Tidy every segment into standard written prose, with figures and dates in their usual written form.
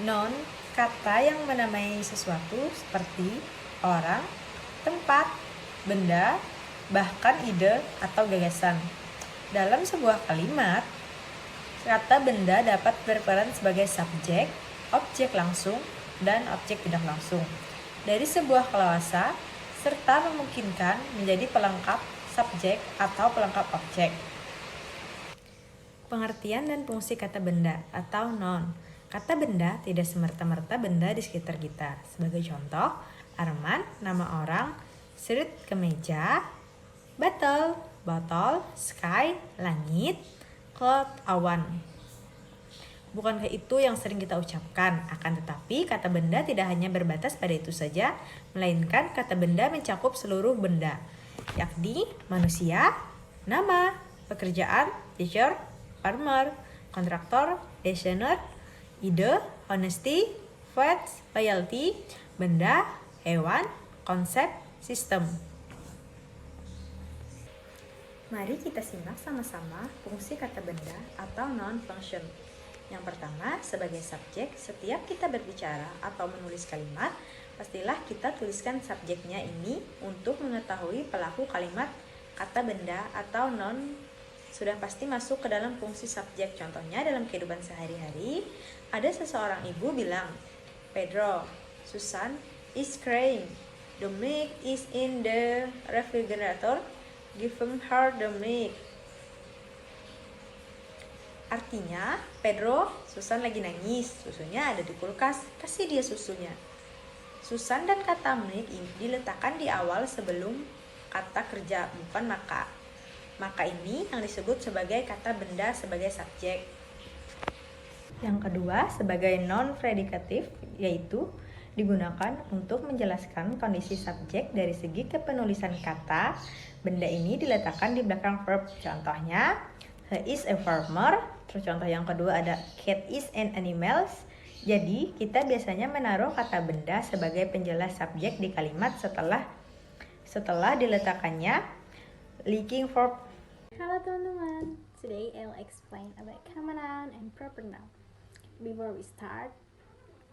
Noun, kata yang menamai sesuatu seperti orang, tempat, benda, bahkan ide atau gagasan. Dalam sebuah kalimat, kata benda dapat berperan sebagai subjek, objek langsung, dan objek tidak langsung dari sebuah klausa, serta memungkinkan menjadi pelengkap subjek atau pelengkap objek. Pengertian dan fungsi kata benda atau noun. Kata benda tidak semerta-merta benda di sekitar kita. Sebagai contoh, Arman, nama orang, street, kemeja, botol, sky, langit, cloud, awan. Bukankah itu yang sering kita ucapkan? Akan tetapi, kata benda tidak hanya berbatas pada itu saja, melainkan kata benda mencakup seluruh benda, yakni manusia, nama, pekerjaan, teacher, farmer, kontraktor, designer, ide, honesty, facts, loyalty, benda, hewan, konsep, sistem. Mari kita simak sama-sama fungsi kata benda atau noun function. Yang pertama, sebagai subjek, setiap kita berbicara atau menulis kalimat, pastilah kita tuliskan subjeknya ini untuk mengetahui pelaku kalimat. Kata benda atau noun sudah pasti masuk ke dalam fungsi subjek. Contohnya dalam kehidupan sehari-hari, ada seseorang ibu bilang, Pedro, Susan is crying. The milk is in the refrigerator. Give her the milk. Artinya, Pedro, Susan lagi nangis, susunya ada di kulkas, kasih dia susunya. Susan dan kata milk ini diletakkan di awal sebelum kata kerja, bukan maka. Maka ini yang disebut sebagai kata benda sebagai subjek. Yang kedua, sebagai noun predikatif, yaitu digunakan untuk menjelaskan kondisi subjek dari segi kepenulisan kata. Benda ini diletakkan di belakang verb. Contohnya, he is a farmer. Terus contoh yang kedua ada cat is an animal. Jadi, kita biasanya menaruh kata benda sebagai penjelas subjek di kalimat setelah diletakkannya linking verb. Halo teman-teman, today I'll explain about common noun and proper noun. Before we start,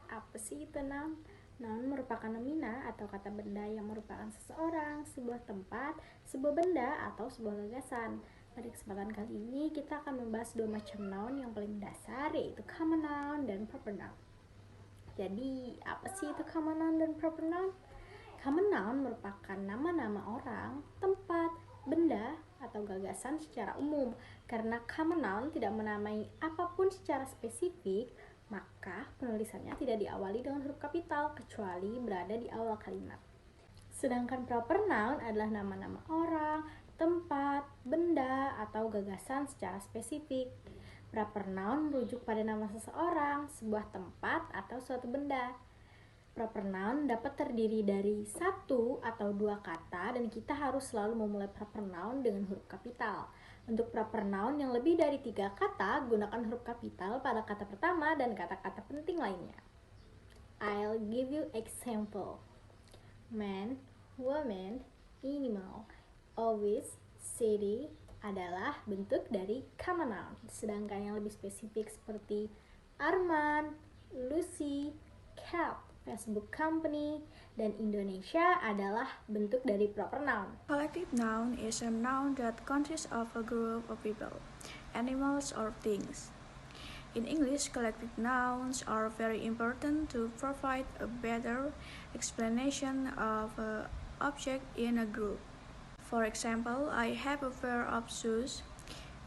apa sih itu noun? Noun merupakan nomina atau kata benda yang merupakan seseorang, sebuah tempat, sebuah benda, atau sebuah gagasan. Pada kesempatan kali ini kita akan membahas dua macam noun yang paling dasar, yaitu common noun dan proper noun. Jadi, apa sih itu common noun dan proper noun? Common noun merupakan nama-nama orang, tempat, benda, atau gagasan secara umum. Karena common noun tidak menamai apapun secara spesifik, maka penulisannya tidak diawali dengan huruf kapital kecuali berada di awal kalimat. Sedangkan proper noun adalah nama-nama orang, tempat, benda, atau gagasan secara spesifik. Proper noun merujuk pada nama seseorang, sebuah tempat, atau suatu benda. Proper noun dapat terdiri dari satu atau dua kata dan kita harus selalu memulai proper noun dengan huruf kapital. Untuk proper noun yang lebih dari 3 kata, gunakan huruf kapital pada kata pertama dan kata-kata penting lainnya. I'll give you example. Man, woman, animal, always, city adalah bentuk dari common noun. Sedangkan yang lebih spesifik seperti Arman, Lucy, cat, Facebook company, dan Indonesia adalah bentuk dari proper noun. Collective noun is a noun that consists of a group of people, animals, or things. In English, collective nouns are very important to provide a better explanation of an object in a group. For example, I have a pair of shoes,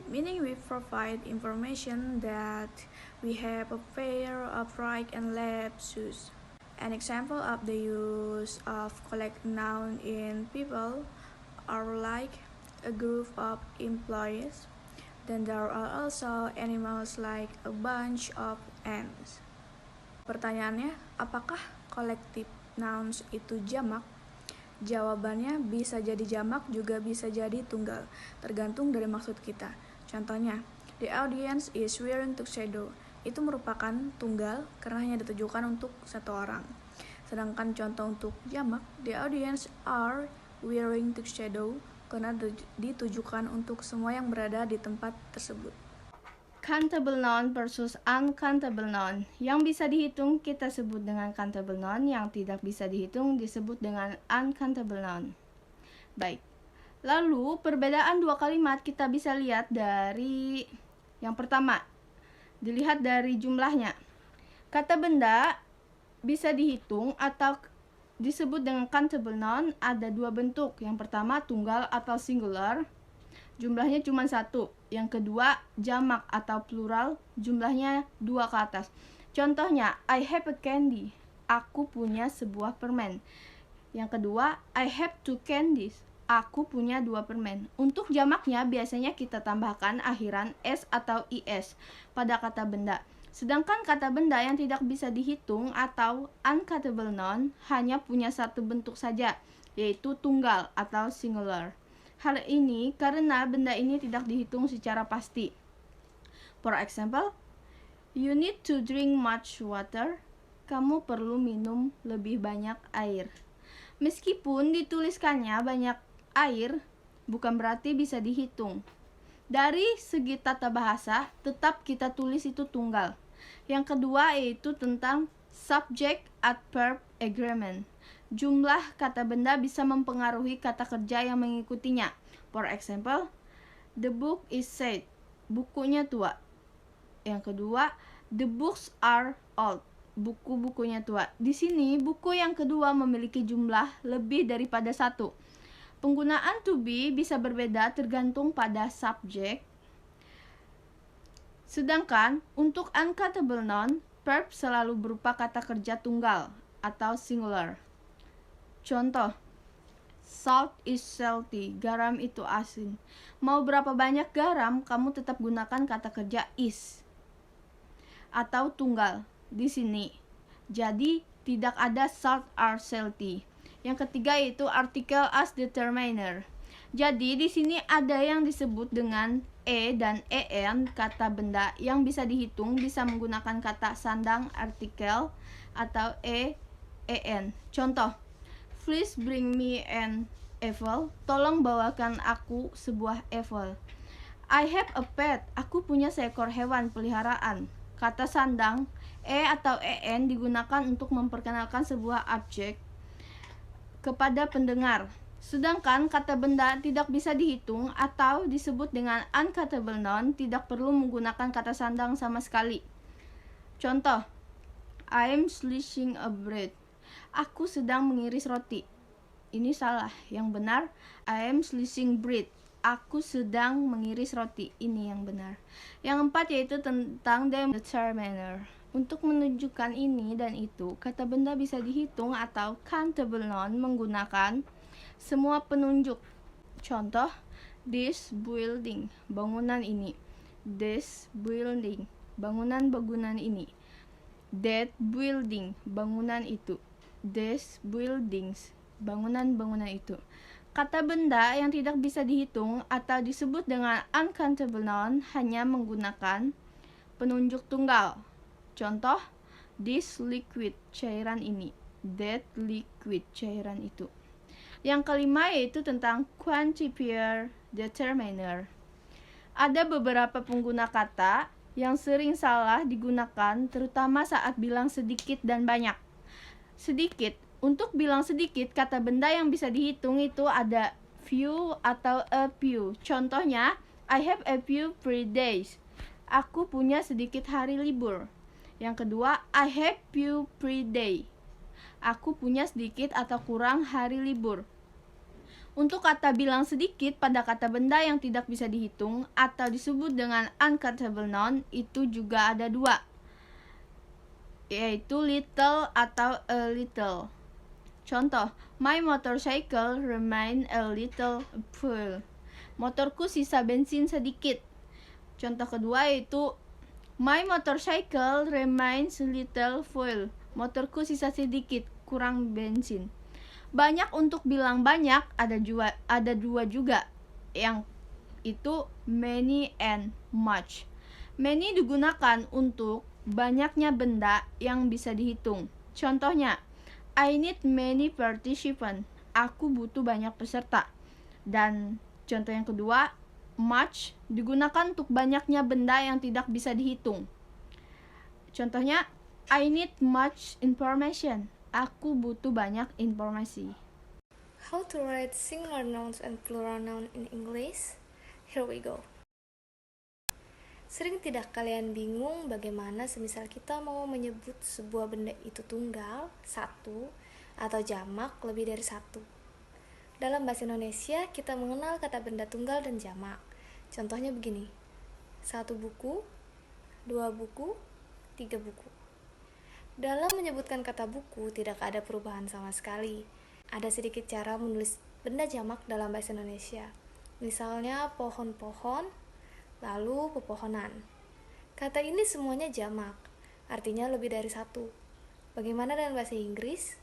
meaning we provide information that we have a pair of right and left shoes. An example of the use of collective noun in people are like a group of employees. Then there are also animals like a bunch of ants. Pertanyaannya, apakah collective nouns itu jamak? Jawabannya bisa jadi jamak, juga bisa jadi tunggal, tergantung dari maksud kita. Contohnya, the audience is wearing tuxedo. Itu merupakan tunggal karena hanya ditujukan untuk satu orang. Sedangkan contoh untuk jamak, the audience are wearing tuxedo karena ditujukan untuk semua yang berada di tempat tersebut. countable noun versus uncountable noun. Yang bisa dihitung kita sebut dengan countable noun, yang tidak bisa dihitung disebut dengan uncountable noun. Baik. Lalu perbedaan dua kalimat kita bisa lihat dari yang pertama. Dilihat dari jumlahnya. Kata benda bisa dihitung atau disebut dengan countable noun ada dua bentuk. Yang pertama tunggal atau singular, jumlahnya cuma satu. Yang kedua jamak atau plural, jumlahnya dua ke atas. Contohnya, I have a candy. Aku punya sebuah permen. Yang kedua, I have two candies. Aku punya dua permen. Untuk jamaknya biasanya kita tambahkan akhiran s atau is pada kata benda. Sedangkan kata benda yang tidak bisa dihitung atau uncountable noun hanya punya satu bentuk saja, yaitu tunggal atau singular. Hal ini karena benda ini tidak dihitung secara pasti. For example, you need to drink much water. Kamu perlu minum lebih banyak air. Meskipun dituliskannya banyak air, bukan berarti bisa dihitung. Dari segi tata bahasa, tetap kita tulis itu tunggal. Yang kedua yaitu tentang subject adverb agreement. Jumlah kata benda bisa mempengaruhi kata kerja yang mengikutinya. For example, the book is sad. Bukunya tua. Yang kedua, the books are old. Buku-bukunya tua. Di sini, buku yang kedua memiliki jumlah lebih daripada satu. Penggunaan to be bisa berbeda tergantung pada subjek. Sedangkan untuk uncountable noun, verb selalu berupa kata kerja tunggal atau singular. Contoh, salt is salty, garam itu asin. Mau berapa banyak garam, kamu tetap gunakan kata kerja is atau tunggal di sini. Jadi tidak ada salt or salty. Yang ketiga yaitu artikel as determiner. Jadi di sini ada yang disebut dengan dan en kata benda yang bisa dihitung bisa menggunakan kata sandang artikel atau en. Contoh, please bring me an apple. Tolong bawakan aku sebuah apple. I have a pet. Aku punya seekor hewan peliharaan. Kata sandang atau en digunakan untuk memperkenalkan sebuah objek kepada pendengar. Sedangkan kata benda tidak bisa dihitung atau disebut dengan uncountable noun tidak perlu menggunakan kata sandang sama sekali. Contoh, I am slashing a bread. Aku sedang mengiris roti. Ini salah. Yang benar, I am slashing bread. Aku sedang mengiris roti. Ini yang benar. Yang keempat yaitu tentang determiner. Untuk menunjukkan ini dan itu, kata benda bisa dihitung atau countable noun menggunakan semua penunjuk. Contoh, this building, bangunan ini. This building, bangunan ini. That building, bangunan itu. These buildings, bangunan itu. Kata benda yang tidak bisa dihitung atau disebut dengan uncountable noun hanya menggunakan penunjuk tunggal. Contoh, this liquid, cairan ini. That liquid, cairan itu. Yang kelima yaitu tentang quantifier determiner. Ada beberapa pengguna kata yang sering salah digunakan terutama saat bilang sedikit dan banyak. Sedikit, untuk bilang sedikit, kata benda yang bisa dihitung itu ada few atau a few. Contohnya, I have a few free days. Aku punya sedikit hari libur. Yang kedua, I have few free day. Aku punya sedikit atau kurang hari libur. Untuk kata bilang sedikit pada kata benda yang tidak bisa dihitung atau disebut dengan uncountable noun itu juga ada dua, yaitu little atau a little. Contoh, my motorcycle remain a little full. Motorku sisa bensin sedikit. Contoh kedua yaitu my motorcycle remains a little full. Motorku sisa sedikit, kurang bensin. Banyak untuk bilang banyak ada dua juga, yang itu many and much. Many digunakan untuk banyaknya benda yang bisa dihitung. Contohnya, I need many participants. Aku butuh banyak peserta. Dan contoh yang kedua, much digunakan untuk banyaknya benda yang tidak bisa dihitung. Contohnya, I need much information. Aku butuh banyak informasi. How to write singular nouns and plural noun in English? Here we go. Sering tidak kalian bingung bagaimana semisal kita mau menyebut sebuah benda itu tunggal, satu, atau jamak lebih dari satu? Dalam bahasa Indonesia, kita mengenal kata benda tunggal dan jamak. Contohnya begini, 1 buku, 2 buku, 3 buku. Dalam menyebutkan kata buku, tidak ada perubahan sama sekali. Ada sedikit cara menulis benda jamak dalam bahasa Indonesia. Misalnya pohon-pohon, lalu pepohonan. Kata ini semuanya jamak, artinya lebih dari satu. Bagaimana dengan bahasa Inggris?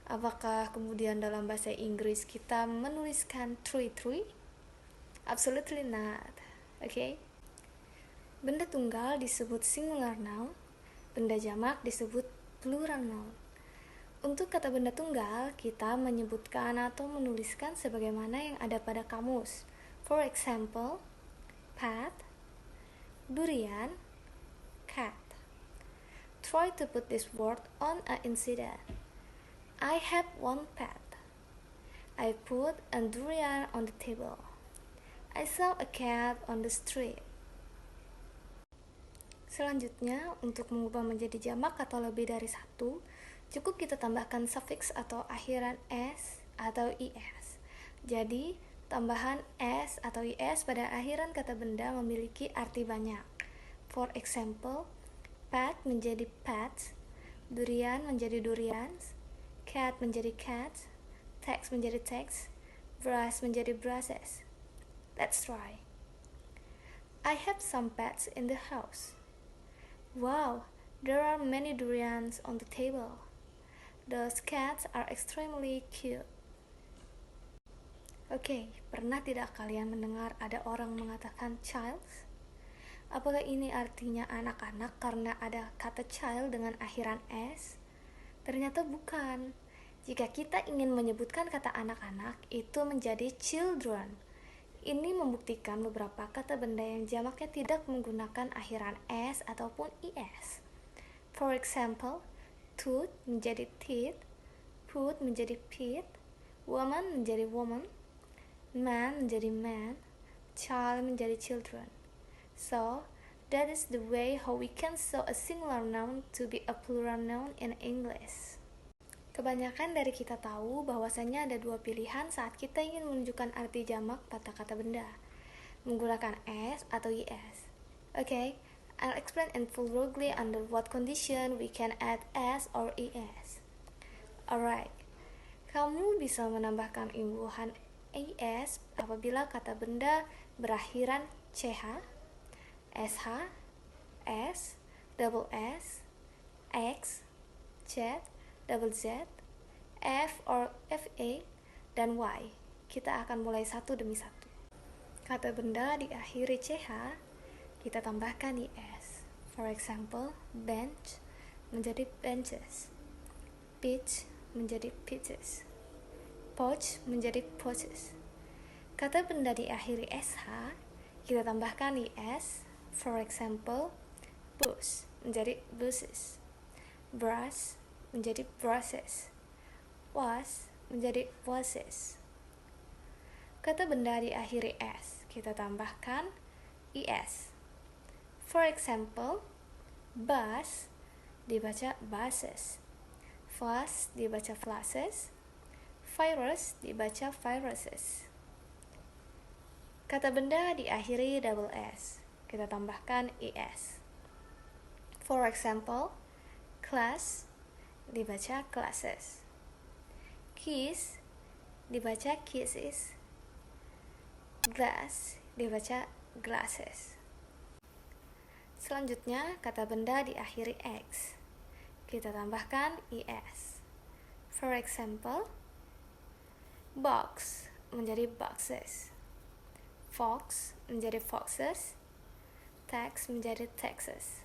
Apakah kemudian dalam bahasa Inggris kita menuliskan tree? Absolutely not. Okay? Benda tunggal disebut singular noun, benda jamak disebut plural noun. Untuk kata benda tunggal, kita menyebutkan atau menuliskan sebagaimana yang ada pada kamus. For example, pat, durian, cat. Try to put this word on an incident. I have 1 pet. I put a durian on the table. I saw a cat on the street. Selanjutnya, untuk mengubah menjadi jamak atau lebih dari satu, cukup kita tambahkan suffix atau akhiran s atau is. Jadi, tambahan s atau is pada akhiran kata benda memiliki arti banyak. For example, pet menjadi pets, durian menjadi durians, cat menjadi cats, text menjadi text, brush menjadi brushes. Let's try. I have some pets in the house. Wow, there are many durians on the table. Those cats are extremely cute. Oke, pernah tidak kalian mendengar ada orang mengatakan child? Apakah ini artinya anak-anak karena ada kata child dengan akhiran s? Ternyata bukan. Jika kita ingin menyebutkan kata anak-anak, itu menjadi children. Ini membuktikan beberapa kata benda yang jamaknya tidak menggunakan akhiran s ataupun is. For example, tooth menjadi teeth, put menjadi pit, woman menjadi woman, man menjadi man, child menjadi children. So, that is the way how we can show a singular noun to be a plural noun in English. Kebanyakan dari kita tahu bahwasanya ada 2 pilihan saat kita ingin menunjukkan arti jamak pada kata benda, menggunakan s atau is. Okay, I'll explain in full rudely under what condition we can add s or es. Alright, kamu bisa menambahkan imbuhan es apabila kata benda berakhiran ch, sh, s, double s, x, z, double z, f or fa, dan y. Kita akan mulai satu demi satu. Kata benda diakhiri ch, kita tambahkan is. For example, bench menjadi benches, peach menjadi peaches, pouch menjadi pouches. Kata benda diakhiri sh, kita tambahkan is. For example, bus menjadi buses, brush menjadi brushes, was menjadi washes. Kata benda diakhiri s, kita tambahkan is. For example, bus dibaca buses, flash dibaca flashes, virus dibaca viruses. Kata benda diakhiri double s, kita tambahkan es. For example, class dibaca classes, kiss dibaca kisses, glass dibaca glasses. Selanjutnya, kata benda diakhiri x, kita tambahkan es. For example, box menjadi boxes, fox menjadi foxes, text menjadi texts.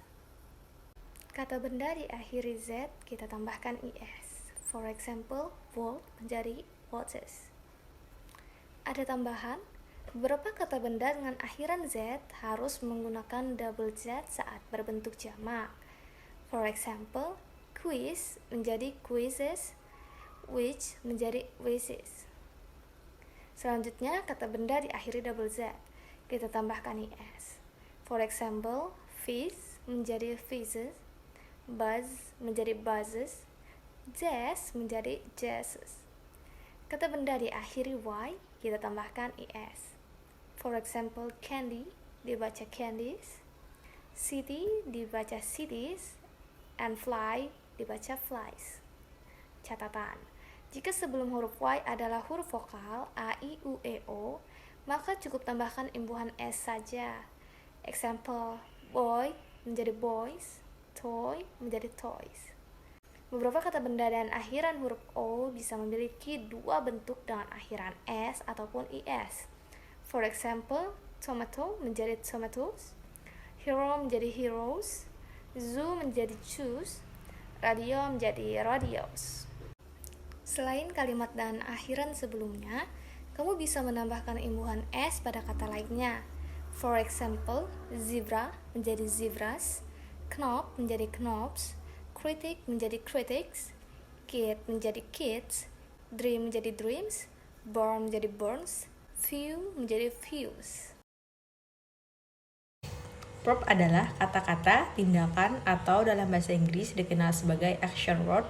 Kata benda diakhiri z, kita tambahkan is. For example, volt menjadi watches. Ada tambahan, Beberapa kata benda dengan akhiran Z harus menggunakan double Z saat berbentuk jamak. For example, quiz menjadi quizzes, which menjadi whizzes. Selanjutnya, kata benda diakhiri double Z. Kita tambahkan IS. For example, fizz menjadi fizzes, buzz menjadi buzzes, jazz menjadi jazzes. Kata benda diakhiri Y, kita tambahkan IS. For example, candy dibaca candies, city dibaca cities, and fly dibaca flies. Catatan, jika sebelum huruf Y adalah huruf vokal A, I, U, E, O, maka cukup tambahkan imbuhan S saja. Example, boy menjadi boys, toy menjadi toys. Beberapa kata benda dan akhiran huruf O bisa memiliki dua bentuk dengan akhiran S ataupun IS. For example, tomato menjadi tomatoes, hero menjadi heroes, zoo menjadi zoos, radio menjadi radios. Selain kalimat dan akhiran sebelumnya, kamu bisa menambahkan imbuhan S pada kata lainnya. For example, zebra menjadi zebras, knob menjadi knobs, critic menjadi critics, kid menjadi kids, dream menjadi dreams, burn menjadi burns, view menjadi views. Verb adalah kata-kata, tindakan, atau dalam bahasa Inggris dikenal sebagai action word.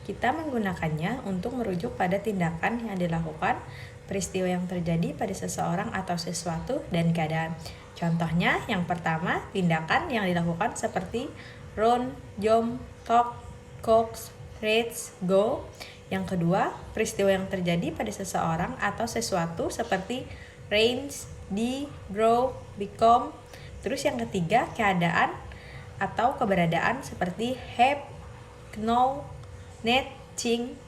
Kita menggunakannya untuk merujuk pada tindakan yang dilakukan, peristiwa yang terjadi pada seseorang atau sesuatu, dan keadaan. Contohnya, yang pertama, tindakan yang dilakukan seperti run, jump, talk, coax, reach, go. Yang kedua, peristiwa yang terjadi pada seseorang atau sesuatu seperti range, grow, become. Terus yang ketiga, keadaan atau keberadaan seperti have, know, need, think.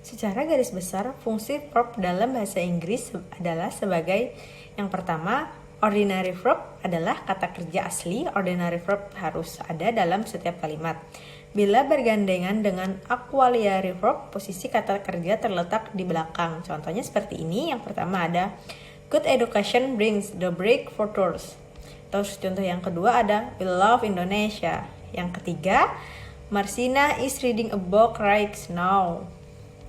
Secara garis besar, fungsi verb dalam bahasa Inggris adalah sebagai yang pertama, ordinary verb adalah kata kerja asli. Ordinary verb harus ada dalam setiap kalimat. Bila bergandengan dengan auxiliary verb, posisi kata kerja terletak di belakang. Contohnya seperti ini. Yang pertama ada good education brings the breakthroughs. Terus contoh yang kedua ada we love Indonesia. Yang ketiga, Marcina is reading a book right now.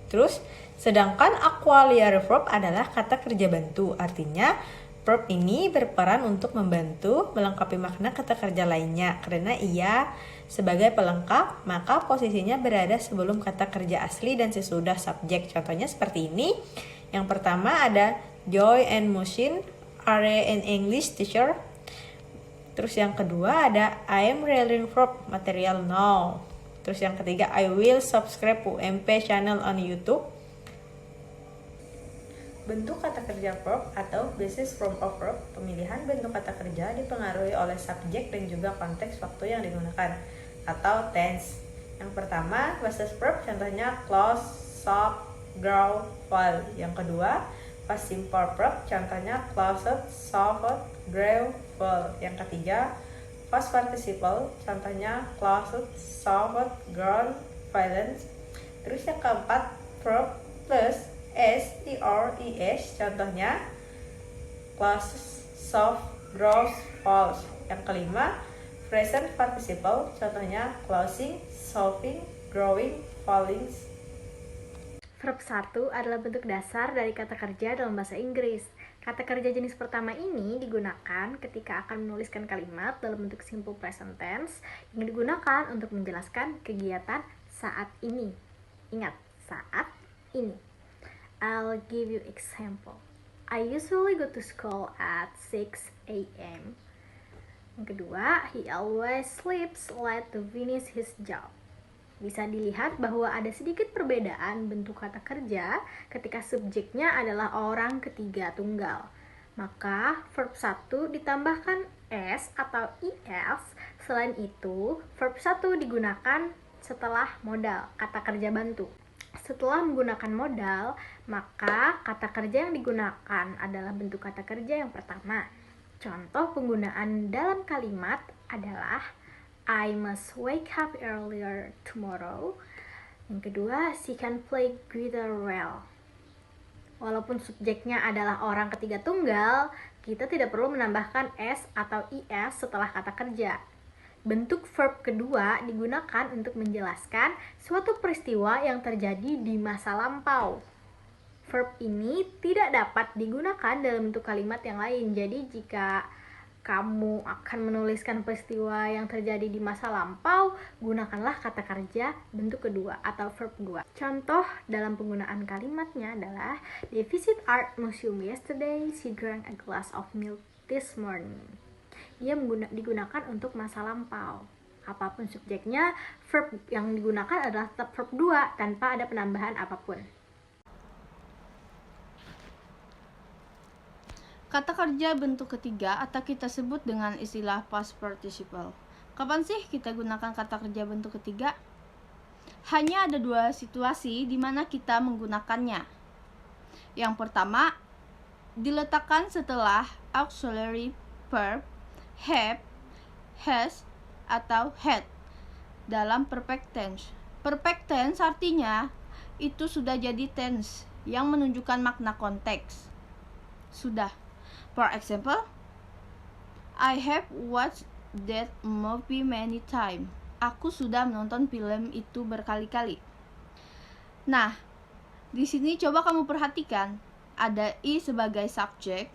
Terus, sedangkan auxiliary verb adalah kata kerja bantu. Artinya, verb ini berperan untuk membantu melengkapi makna kata kerja lainnya. Karena ia sebagai pelengkap, maka posisinya berada sebelum kata kerja asli dan sesudah subjek. Contohnya seperti ini. Yang pertama ada Joy and Musin are an English teacher. Terus yang kedua ada I am reading verb material now. Terus yang ketiga I will subscribe UMP channel on YouTube. Bentuk kata kerja verb atau basis form of verb, pemilihan bentuk kata kerja dipengaruhi oleh subjek dan juga konteks waktu yang digunakan atau tense. Yang pertama, basis verb contohnya close, shop, grow, fall. Yang kedua, past simple verb contohnya closed, softened, grow, fall. Yang ketiga, past participle contohnya closed, softened, grown, violent. Terus yang keempat, verb plus S, er, es contohnya closes, soft, grows, falls. Yang kelima, present participle contohnya closing, solving, growing, falling. Verb 1 adalah bentuk dasar dari kata kerja dalam bahasa Inggris. Kata kerja jenis pertama ini digunakan ketika akan menuliskan kalimat dalam bentuk simple present tense yang digunakan untuk menjelaskan kegiatan saat ini. Ingat, saat ini. I'll give you example. I usually go to school at 6 a.m. Yang kedua, he always sleeps late to finish his job. Bisa dilihat bahwa ada sedikit perbedaan bentuk kata kerja ketika subjeknya adalah orang ketiga tunggal. Maka verb 1 ditambahkan s atau is. Selain itu, verb 1 digunakan setelah modal, kata kerja bantu. Setelah menggunakan modal, maka kata kerja yang digunakan adalah bentuk kata kerja yang pertama. Contoh penggunaan dalam kalimat adalah I must wake up earlier tomorrow. Yang kedua, she can play guitar well. Walaupun subjeknya adalah orang ketiga tunggal, kita tidak perlu menambahkan s atau is setelah kata kerja. Bentuk verb kedua digunakan untuk menjelaskan suatu peristiwa yang terjadi di masa lampau. Verb ini tidak dapat digunakan dalam bentuk kalimat yang lain. Jadi jika kamu akan menuliskan peristiwa yang terjadi di masa lampau, gunakanlah kata kerja bentuk kedua atau verb 2. Contoh dalam penggunaan kalimatnya adalah They visit art museum yesterday, she drank a glass of milk this morning. Dia digunakan untuk masa lampau. Apapun subjeknya, verb yang digunakan adalah tetap verb 2 tanpa ada penambahan apapun. Kata kerja bentuk ketiga atau kita sebut dengan istilah past participle. Kapan sih kita gunakan kata kerja bentuk ketiga? Hanya ada 2 situasi di mana kita menggunakannya. Yang pertama, diletakkan setelah auxiliary verb have, has, atau had dalam perfect tense. Perfect tense artinya itu sudah jadi tense yang menunjukkan makna konteks. Sudah. For example, I have watched that movie many times. Aku sudah menonton film itu berkali-kali. Nah, di sini coba kamu perhatikan, ada I sebagai subjek,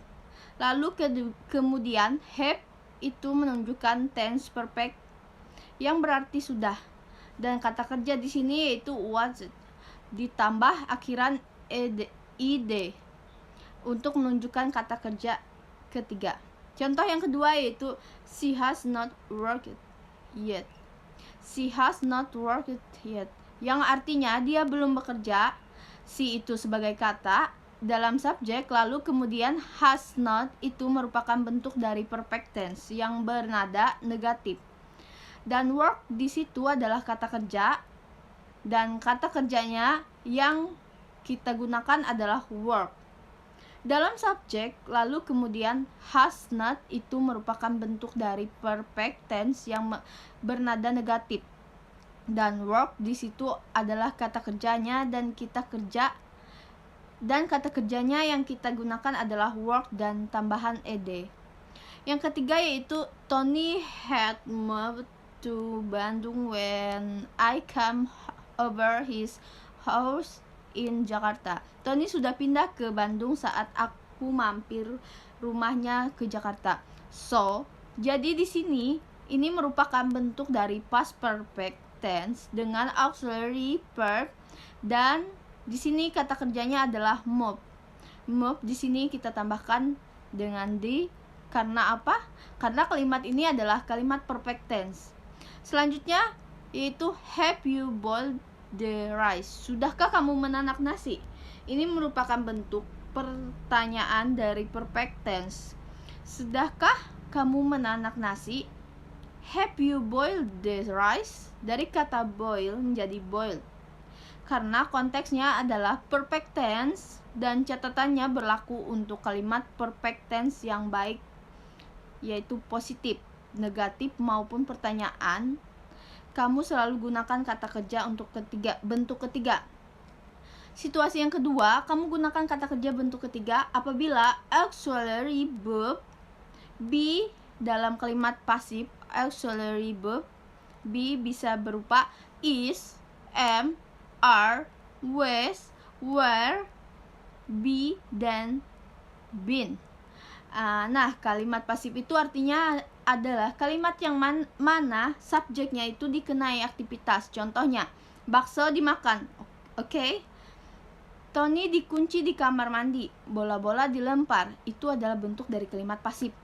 lalu kemudian have itu menunjukkan tense perfect yang berarti sudah. Dan kata kerja di sini yaitu watched ditambah akhiran ed untuk menunjukkan kata kerja ketiga. Contoh yang kedua yaitu she has not worked yet. She has not worked yet, yang artinya dia belum bekerja. She itu sebagai kata dalam subjek, lalu kemudian has not itu merupakan bentuk dari perfect tense yang bernada negatif. Dan work di situ adalah kata kerja, dan kata kerjanya yang kita gunakan adalah work. Dalam subjek, lalu kemudian has not itu merupakan bentuk dari perfect tense yang bernada negatif. Dan work di situ adalah kata kerjanya dan kita kerja. Dan kata kerjanya yang kita gunakan adalah work dan tambahan ed. Yang ketiga yaitu Tony had moved to Bandung when I came over his house in Jakarta. Tony sudah pindah ke Bandung saat aku mampir rumahnya ke Jakarta. So, jadi di sini ini merupakan bentuk dari past perfect tense dengan auxiliary verb, dan di sini kata kerjanya adalah move. Move di sini kita tambahkan dengan di. Karena apa? Karena kalimat ini adalah kalimat perfect tense. Selanjutnya yaitu have you boiled the rice? Sudahkah kamu menanak nasi? Ini merupakan bentuk pertanyaan dari perfect tense. Sudahkah kamu menanak nasi? Have you boiled the rice? Dari kata boil menjadi boiled. Karena konteksnya adalah perfect tense dan catatannya berlaku untuk kalimat perfect tense yang baik, yaitu positif, negatif maupun pertanyaan. Kamu selalu gunakan kata kerja untuk bentuk ketiga. Situasi yang kedua, kamu gunakan kata kerja bentuk ketiga apabila auxiliary verb be dalam kalimat pasif. Auxiliary verb be bisa berupa is, am, are, was, were, be, dan been. Nah, kalimat pasif itu artinya adalah kalimat yang mana subjeknya itu dikenai aktivitas. Contohnya, bakso dimakan. Oke. Tony dikunci di kamar mandi. Bola-bola dilempar. Itu adalah bentuk dari kalimat pasif.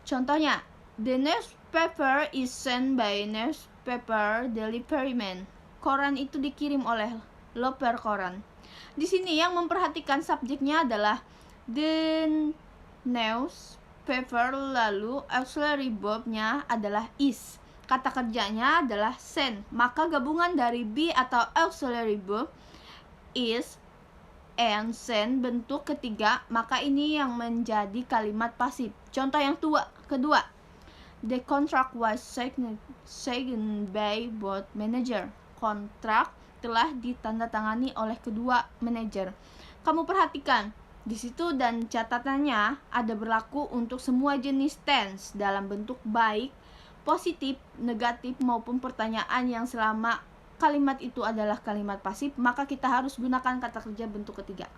Contohnya, the newspaper is sent by newspaper delivery man. Koran itu dikirim oleh loper koran. Di sini yang memperhatikan subjeknya adalah the newspaper, lalu auxiliary verb-nya adalah is. Kata kerjanya adalah send. Maka gabungan dari be atau auxiliary verb is and send bentuk ketiga, maka ini yang menjadi kalimat pasif. Contoh yang kedua, the contract was signed by both manager. Kontrak telah ditandatangani oleh kedua manajer. Kamu perhatikan, di situ dan catatannya ada berlaku untuk semua jenis tense dalam bentuk baik, positif, negatif maupun pertanyaan yang selama kalimat itu adalah kalimat pasif, maka kita harus gunakan kata kerja bentuk ketiga.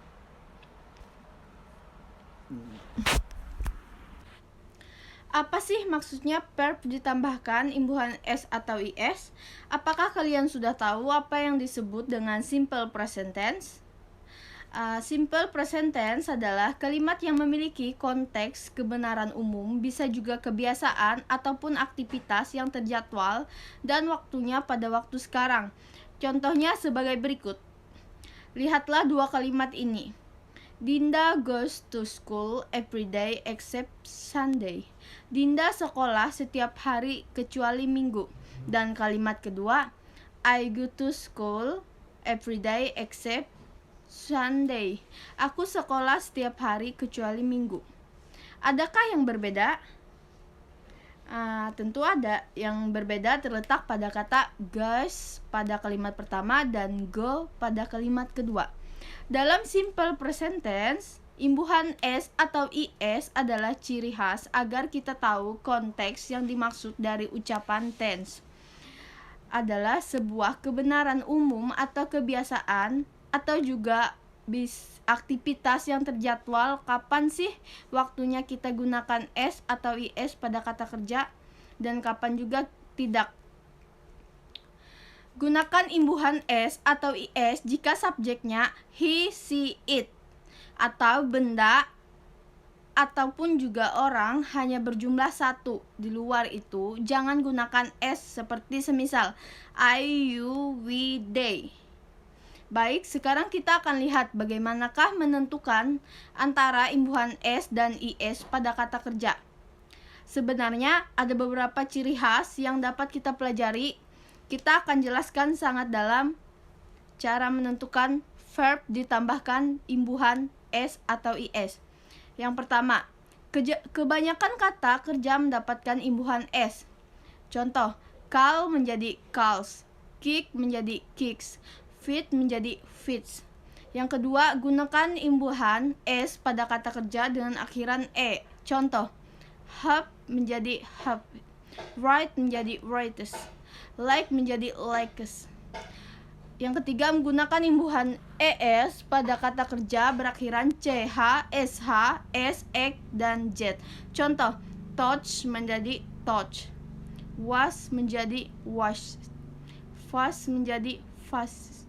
Apa sih maksudnya verb ditambahkan imbuhan s atau is? Apakah kalian sudah tahu apa yang disebut dengan simple present tense? Simple present tense adalah kalimat yang memiliki konteks kebenaran umum, bisa juga kebiasaan ataupun aktivitas yang terjadwal dan waktunya pada waktu sekarang. Contohnya sebagai berikut. Lihatlah dua kalimat ini. Dinda goes to school every day except Sunday. Dinda sekolah setiap hari kecuali Minggu. Dan kalimat kedua, I go to school every day except Sunday. Aku sekolah setiap hari kecuali Minggu. Adakah yang berbeda? Tentu ada. Yang berbeda terletak pada kata goes pada kalimat pertama dan go pada kalimat kedua. Dalam simple present tense, imbuhan s atau is adalah ciri khas agar kita tahu konteks yang dimaksud dari ucapan tense. Adalah sebuah kebenaran umum atau kebiasaan atau juga aktivitas yang terjadwal. Kapan sih waktunya kita gunakan s atau is pada kata kerja dan kapan juga tidak. Gunakan imbuhan s atau is jika subjeknya he, she, it atau benda ataupun juga orang hanya berjumlah satu. Di luar itu jangan gunakan s seperti semisal I, you, we, they. Baik, sekarang kita akan lihat bagaimanakah menentukan antara imbuhan s dan is pada kata kerja. Sebenarnya ada beberapa ciri khas yang dapat kita pelajari. Kita akan jelaskan sangat dalam cara menentukan verb ditambahkan imbuhan s atau is. Yang pertama, kebanyakan kata kerja mendapatkan imbuhan s. Contoh, call menjadi calls, kick menjadi kicks, feed menjadi feeds. Yang kedua, gunakan imbuhan s pada kata kerja dengan akhiran e. Contoh, help menjadi help, write menjadi writes, like menjadi likes. Yang ketiga, menggunakan imbuhan es pada kata kerja berakhiran ch, sh, s, ek, dan z. Contoh, touch menjadi touch, wash menjadi wash, fast menjadi fast,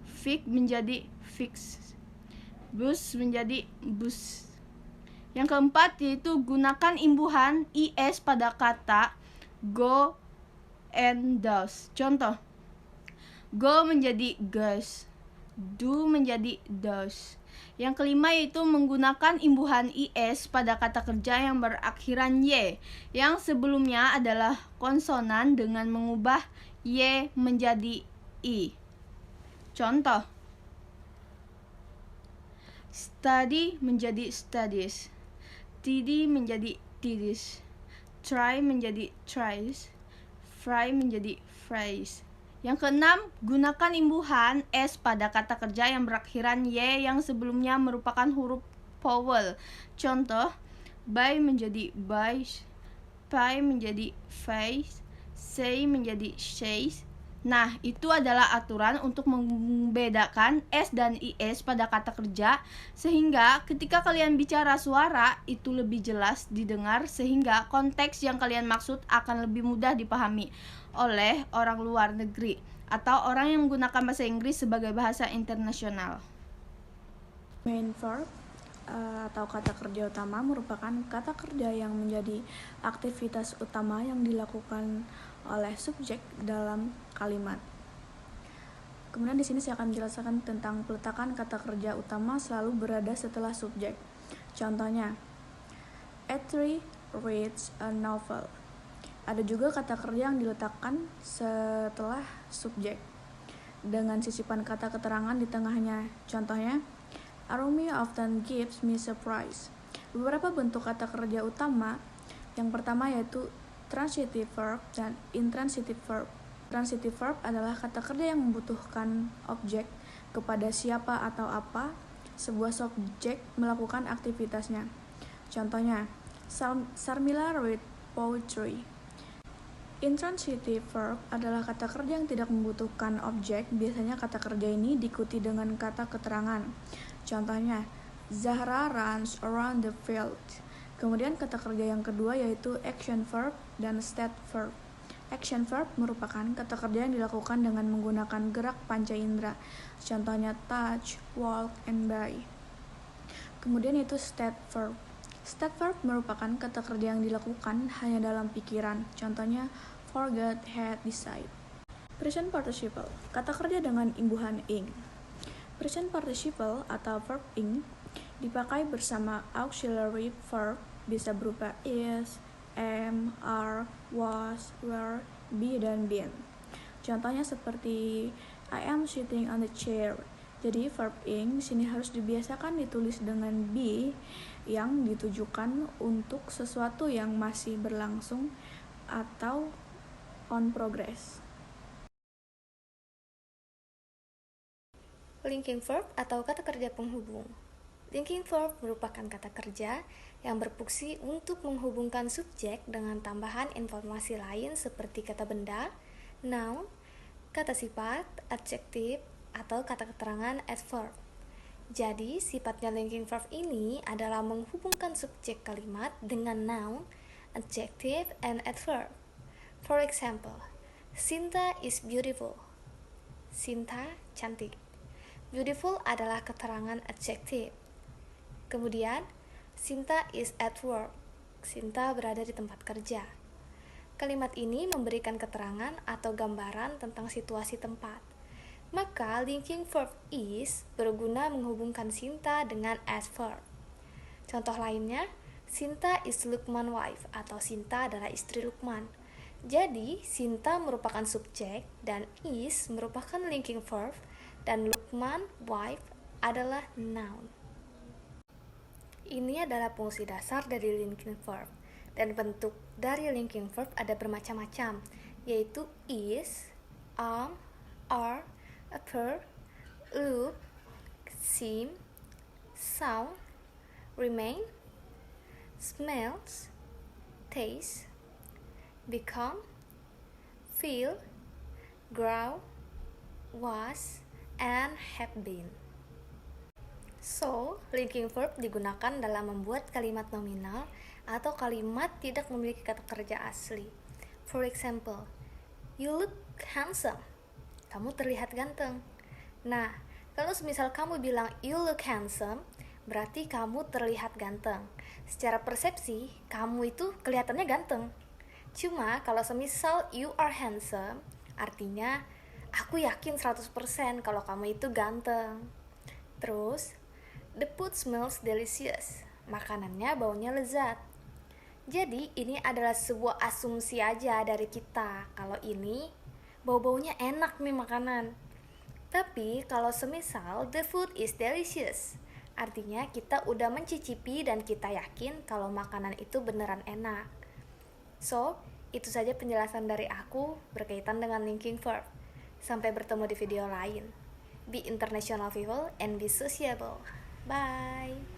fix menjadi fix, bus menjadi bus. Yang keempat yaitu gunakan imbuhan is pada kata go and does. Contoh, go menjadi goes, do menjadi does. Yang kelima yaitu menggunakan imbuhan is pada kata kerja yang berakhiran y, yang sebelumnya adalah konsonan dengan mengubah y menjadi i. Contoh, study menjadi studies, tidy menjadi tidies, try menjadi tries, fry menjadi fries. Yang keenam, gunakan imbuhan s pada kata kerja yang berakhiran y yang sebelumnya merupakan huruf vowel. Contoh, buy menjadi buys, pay menjadi face, say menjadi says. Nah, itu adalah aturan untuk membedakan s dan is pada kata kerja, sehingga ketika kalian bicara suara itu lebih jelas didengar, sehingga konteks yang kalian maksud akan lebih mudah dipahami oleh orang luar negeri atau orang yang menggunakan bahasa Inggris sebagai bahasa internasional. Main verb atau kata kerja utama merupakan kata kerja yang menjadi aktivitas utama yang dilakukan oleh subjek dalam kalimat. Kemudian di sini saya akan menjelaskan tentang peletakan kata kerja utama selalu berada setelah subjek. Contohnya, Etri reads a novel. Ada juga kata kerja yang diletakkan setelah subjek dengan sisipan kata keterangan di tengahnya. Contohnya, Arumi often gives me surprise. Beberapa bentuk kata kerja utama. Yang pertama yaitu transitive verb dan intransitive verb. Transitive verb adalah kata kerja yang membutuhkan objek kepada siapa atau apa, sebuah subjek melakukan aktivitasnya. Contohnya, Sarmila read poetry. Intransitive verb adalah kata kerja yang tidak membutuhkan objek. Biasanya kata kerja ini diikuti dengan kata keterangan. Contohnya, Zahra runs around the field. Kemudian kata kerja yang kedua yaitu action verb dan state verb. Action verb merupakan kata kerja yang dilakukan dengan menggunakan gerak panca indera. Contohnya touch, walk, and buy. Kemudian itu state verb. State verb merupakan kata kerja yang dilakukan hanya dalam pikiran. Contohnya forget, had, decide. Present participle, kata kerja dengan imbuhan ing. Present participle atau verb ing dipakai bersama auxiliary verb, bisa berupa is, am, are, was, were, be, dan been. Contohnya seperti I am sitting on the chair. Jadi verb ing sini harus dibiasakan ditulis dengan be yang ditujukan untuk sesuatu yang masih berlangsung atau on progress. Linking verb atau kata kerja penghubung. Linking verb merupakan kata kerja yang berfungsi untuk menghubungkan subjek dengan tambahan informasi lain seperti kata benda, noun, kata sifat, adjektif, atau kata keterangan adverb. Jadi, sifatnya linking verb ini adalah menghubungkan subjek kalimat dengan noun, adjective, and adverb. For example, Sinta is beautiful. Sinta cantik. Beautiful adalah keterangan adjektif. Kemudian, Sinta is at work. Sinta berada di tempat kerja. Kalimat ini memberikan keterangan atau gambaran tentang situasi tempat. Maka, linking verb is berguna menghubungkan Sinta dengan adverb. Contoh lainnya, Sinta is Lukman wife atau Sinta adalah istri Lukman. Jadi, Sinta merupakan subjek dan is merupakan linking verb dan Lukman wife adalah noun. Ini adalah fungsi dasar dari linking verb, dan bentuk dari linking verb ada bermacam-macam, yaitu is, are, appear, look, seem, sound, remain, smells, taste, become, feel, grow, was, and have been. So, linking verb digunakan dalam membuat kalimat nominal atau kalimat tidak memiliki kata kerja asli. For example, you look handsome. Kamu terlihat ganteng. Nah, kalau semisal kamu bilang you look handsome, berarti kamu terlihat ganteng. Secara persepsi, kamu itu kelihatannya ganteng. Cuma kalau semisal you are handsome, artinya aku yakin 100% kalau kamu itu ganteng. Terus, the food smells delicious. Makanannya baunya lezat. Jadi, ini adalah sebuah asumsi aja dari kita. Kalau ini, bau-baunya enak nih makanan. Tapi, kalau semisal the food is delicious, artinya kita udah mencicipi dan kita yakin kalau makanan itu beneran enak. So, itu saja penjelasan dari aku berkaitan dengan linking verb. Sampai bertemu di video lain. Be international people and be sociable. Bye.